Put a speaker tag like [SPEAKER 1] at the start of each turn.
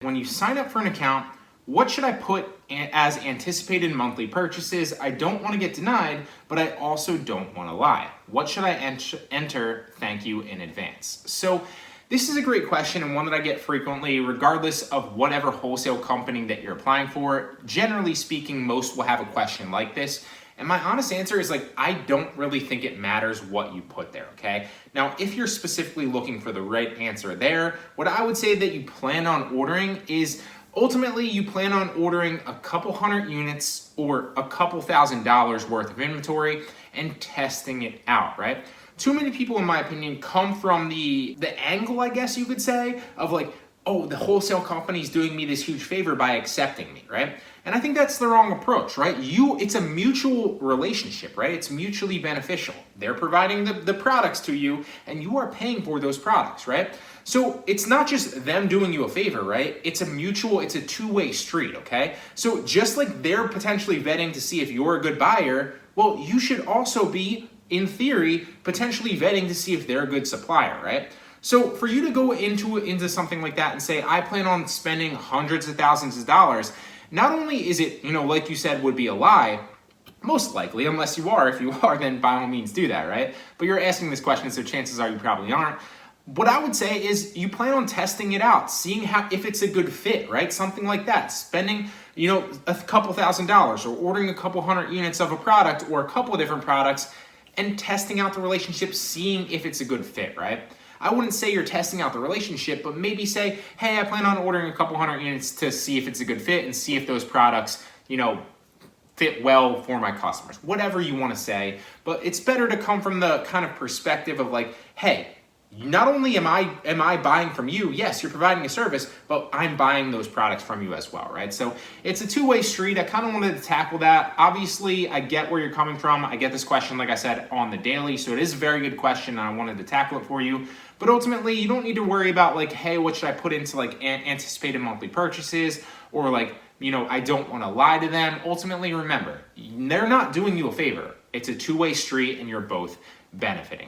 [SPEAKER 1] When you sign up for an account, what should I put as anticipated monthly purchases? I don't want to get denied, but I also don't want to lie. What should I enter? Thank you in advance. So this is a great question and one that I get frequently, regardless of whatever wholesale company that you're applying for. Generally speaking, most will have a question like this. And my honest answer is I don't really think it matters what you put there, okay? Now, if you're specifically looking for the right answer there, what I would say that you plan on ordering is ultimately you plan on ordering a couple hundred units or a couple $1,000s worth of inventory and testing it out, right? Too many people, in my opinion, come from the angle, I guess you could say, of oh, the wholesale company's doing me this huge favor by accepting me, right? And I think that's the wrong approach, right? It's a mutual relationship, right? It's mutually beneficial. They're providing the products to you and you are paying for those products, right? So it's not just them doing you a favor, right? It's a two-way street, okay? So just like they're potentially vetting to see if you're a good buyer, well, you should also be, in theory, potentially vetting to see if they're a good supplier, right? So for you to go into something like that and say, I plan on spending hundreds of thousands of dollars, not only is it, like you said, would be a lie, most likely, unless you are. If you are, then by all means do that, right? But you're asking this question, so chances are you probably aren't. What I would say is you plan on testing it out, seeing if it's a good fit, right? Something like that, spending, a couple $1,000s or ordering a couple hundred units of a product or a couple of different products and testing out the relationship, seeing if it's a good fit, right? I wouldn't say you're testing out the relationship, but maybe say, hey, I plan on ordering a couple hundred units to see if it's a good fit and see if those products, fit well for my customers. Whatever you want to say, but it's better to come from the kind of perspective of hey, not only am I buying from you, yes, you're providing a service, but I'm buying those products from you as well, right? So it's a two-way street. I kind of wanted to tackle that. Obviously, I get where you're coming from. I get this question, like I said, on the daily, so it is a very good question, and I wanted to tackle it for you. But ultimately, you don't need to worry about hey, what should I put into anticipated monthly purchases or I don't want to lie to them. Ultimately, remember, they're not doing you a favor. It's a two-way street, and you're both benefiting.